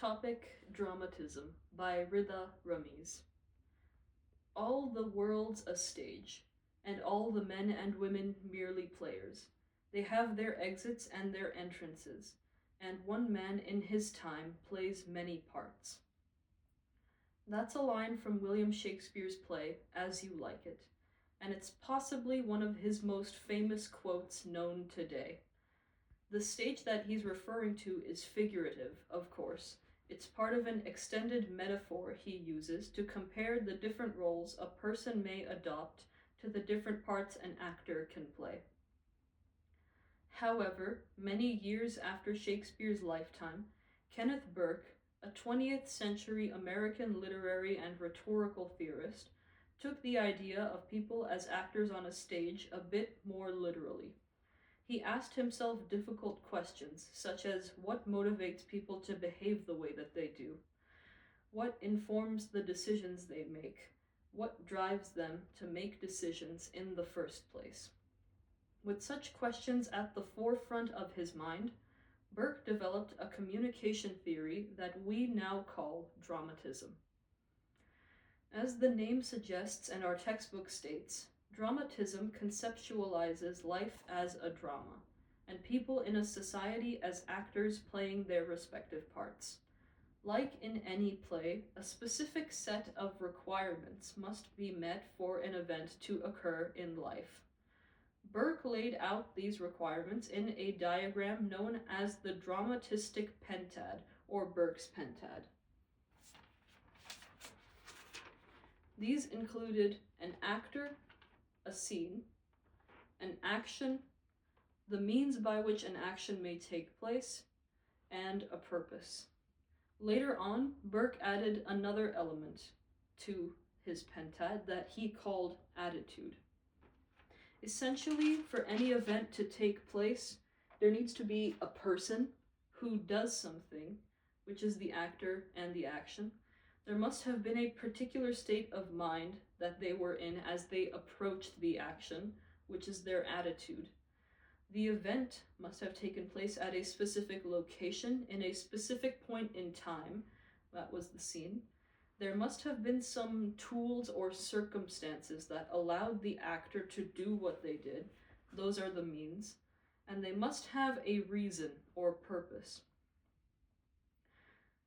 Topic Dramatism by Rida Rameez. All the world's a stage, and all the men and women merely players. They have their exits and their entrances, and one man in his time plays many parts. That's a line from William Shakespeare's play As You Like It, and it's possibly one of his most famous quotes known today. The stage that he's referring to is figurative, of course. It's part of an extended metaphor he uses to compare the different roles a person may adopt to the different parts an actor can play. However, many years after Shakespeare's lifetime, Kenneth Burke, a 20th century American literary and rhetorical theorist, took the idea of people as actors on a stage a bit more literally. He asked himself difficult questions, such as what motivates people to behave the way that they do? What informs the decisions they make? What drives them to make decisions in the first place? With such questions at the forefront of his mind, Burke developed a communication theory that we now call dramatism. As the name suggests and our textbook states, dramatism conceptualizes life as a drama, and people in a society as actors playing their respective parts. Like in any play, a specific set of requirements must be met for an event to occur in life. Burke laid out these requirements in a diagram known as the dramatistic pentad, or Burke's pentad. These included an actor, a scene, an action, the means by which an action may take place, and a purpose. Later on, Burke added another element to his pentad that he called attitude. Essentially, for any event to take place, there needs to be a person who does something, which is the actor and the action. There must have been a particular state of mind that they were in as they approached the action, which is their attitude. The event must have taken place at a specific location in a specific point in time. That was the scene. There must have been some tools or circumstances that allowed the actor to do what they did. Those are the means. And they must have a reason or purpose.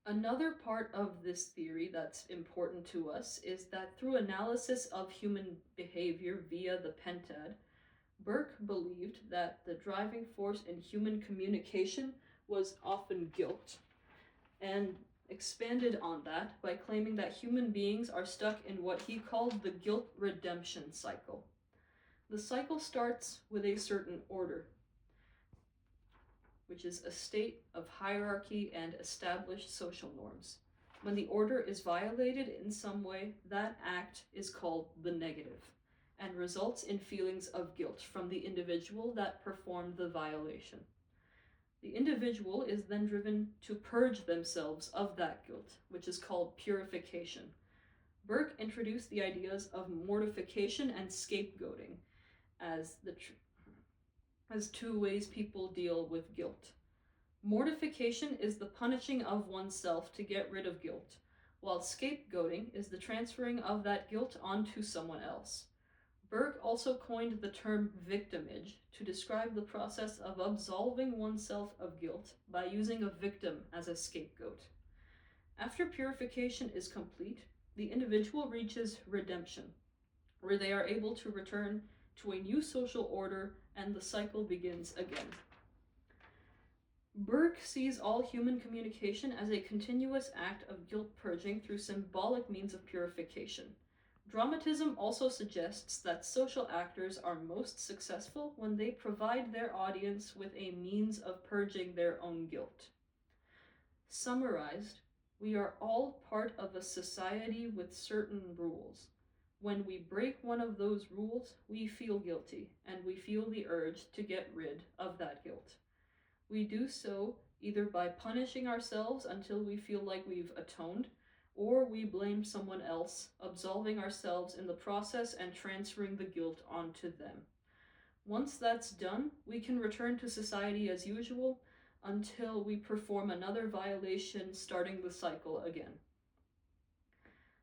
Another part of this theory that's important to us is that through analysis of human behavior via the pentad, Burke believed that the driving force in human communication was often guilt, and expanded on that by claiming that human beings are stuck in what he called the guilt redemption cycle. The cycle starts with a certain order, which is a state of hierarchy and established social norms. When the order is violated in some way, that act is called the negative, and results in feelings of guilt from the individual that performed the violation. The individual is then driven to purge themselves of that guilt, which is called purification. Burke introduced the ideas of mortification and scapegoating as two ways people deal with guilt. Mortification is the punishing of oneself to get rid of guilt, while scapegoating is the transferring of that guilt onto someone else. Burke also coined the term victimage to describe the process of absolving oneself of guilt by using a victim as a scapegoat. After purification is complete, the individual reaches redemption, where they are able to return to a new social order and the cycle begins again. Burke sees all human communication as a continuous act of guilt purging through symbolic means of purification. Dramatism also suggests that social actors are most successful when they provide their audience with a means of purging their own guilt. Summarized, we are all part of a society with certain rules. When we break one of those rules, we feel guilty, and we feel the urge to get rid of that guilt. We do so either by punishing ourselves until we feel like we've atoned, or we blame someone else, absolving ourselves in the process and transferring the guilt onto them. Once that's done, we can return to society as usual, until we perform another violation, starting the cycle again.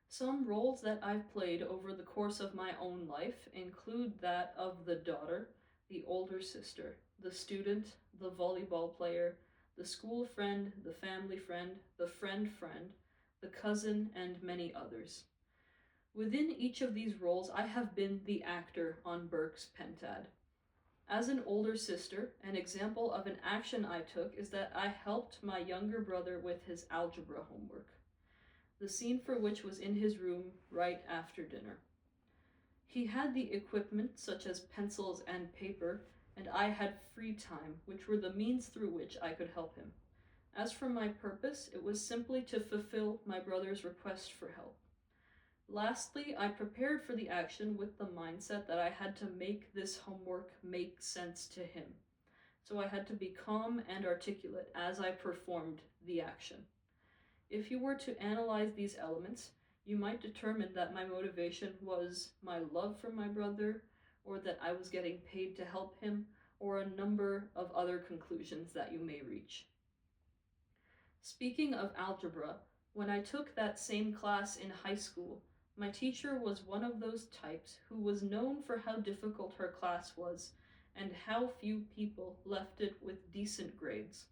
Some roles that I've played over the course of my own life include that of the daughter, the older sister, the student, the volleyball player, the school friend, the family friend, the friend, the cousin, and many others. Within each of these roles, I have been the actor on Burke's pentad. As an older sister, an example of an action I took is that I helped my younger brother with his algebra homework, the scene for which was in his room right after dinner. He had the equipment, such as pencils and paper, and I had free time, which were the means through which I could help him. As for my purpose, it was simply to fulfill my brother's request for help. Lastly, I prepared for the action with the mindset that I had to make this homework make sense to him. So I had to be calm and articulate as I performed the action. If you were to analyze these elements, you might determine that my motivation was my love for my brother, or that I was getting paid to help him, or a number of other conclusions that you may reach. Speaking of algebra, when I took that same class in high school, my teacher was one of those types who was known for how difficult her class was and how few people left it with decent grades.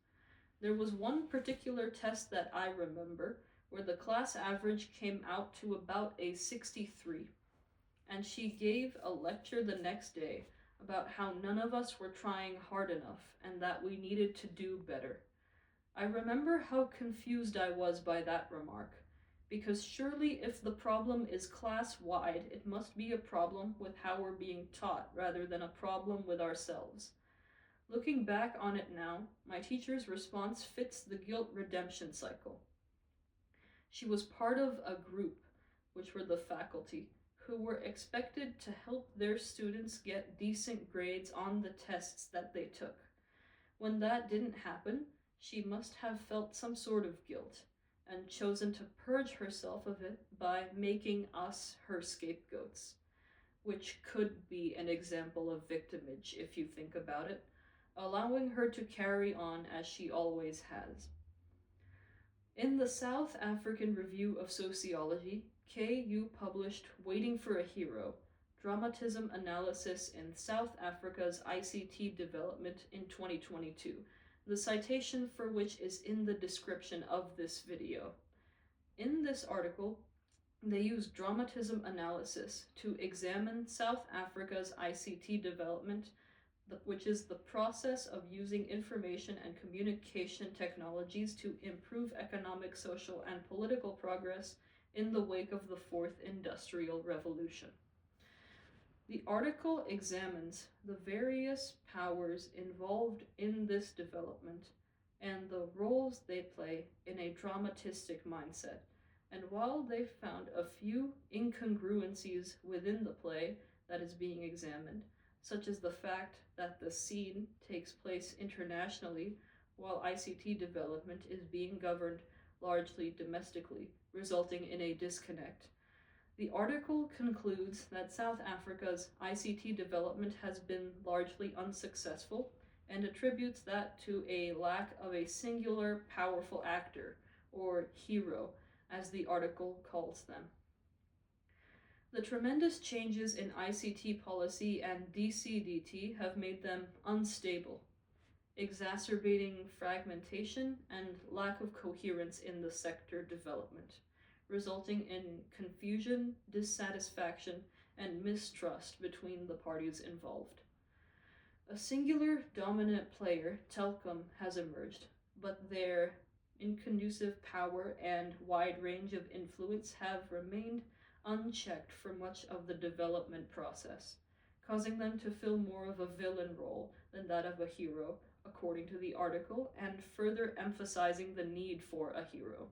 There was one particular test that I remember where the class average came out to about a 63, and she gave a lecture the next day about how none of us were trying hard enough and that we needed to do better. I remember how confused I was by that remark, because surely if the problem is class-wide, it must be a problem with how we're being taught rather than a problem with ourselves. Looking back on it now, my teacher's response fits the guilt redemption cycle. She was part of a group, which were the faculty, who were expected to help their students get decent grades on the tests that they took. When that didn't happen, she must have felt some sort of guilt and chosen to purge herself of it by making us her scapegoats, which could be an example of victimage if you think about it, allowing her to carry on as she always has. In the South African Review of Sociology, KU published Waiting for a Hero, Dramatism Analysis in South Africa's ICT Development in 2022, the citation for which is in the description of this video. In this article, they use dramatism analysis to examine South Africa's ICT development, which is the process of using information and communication technologies to improve economic, social, and political progress in the wake of the Fourth Industrial Revolution. The article examines the various powers involved in this development and the roles they play in a dramatistic mindset. And while they found a few incongruencies within the play that is being examined, such as the fact that the scene takes place internationally while ICT development is being governed largely domestically, resulting in a disconnect, the article concludes that South Africa's ICT development has been largely unsuccessful and attributes that to a lack of a singular powerful actor, or hero, as the article calls them. The tremendous changes in ICT policy and DCDT have made them unstable, exacerbating fragmentation and lack of coherence in the sector development, resulting in confusion, dissatisfaction, and mistrust between the parties involved. A singular dominant player, Telkom, has emerged, but their inconducive power and wide range of influence have remained unchecked for much of the development process, causing them to fill more of a villain role than that of a hero, according to the article, and further emphasizing the need for a hero.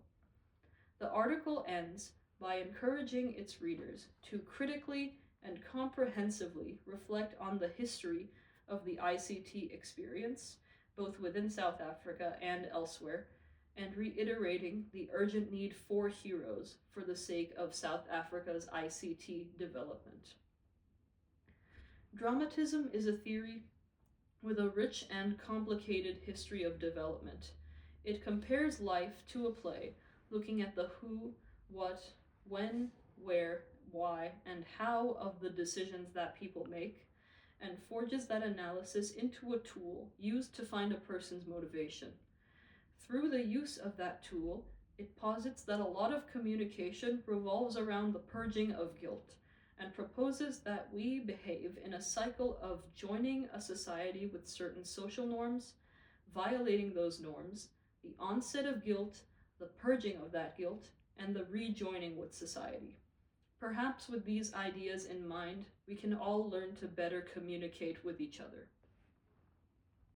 The article ends by encouraging its readers to critically and comprehensively reflect on the history of the ICT experience, both within South Africa and elsewhere, and reiterating the urgent need for heroes for the sake of South Africa's ICT development. Dramatism is a theory with a rich and complicated history of development. It compares life to a play, looking at the who, what, when, where, why, and how of the decisions that people make, and forges that analysis into a tool used to find a person's motivation. Through the use of that tool, it posits that a lot of communication revolves around the purging of guilt, and proposes that we behave in a cycle of joining a society with certain social norms, violating those norms, the onset of guilt, the purging of that guilt, and the rejoining with society. Perhaps with these ideas in mind, we can all learn to better communicate with each other.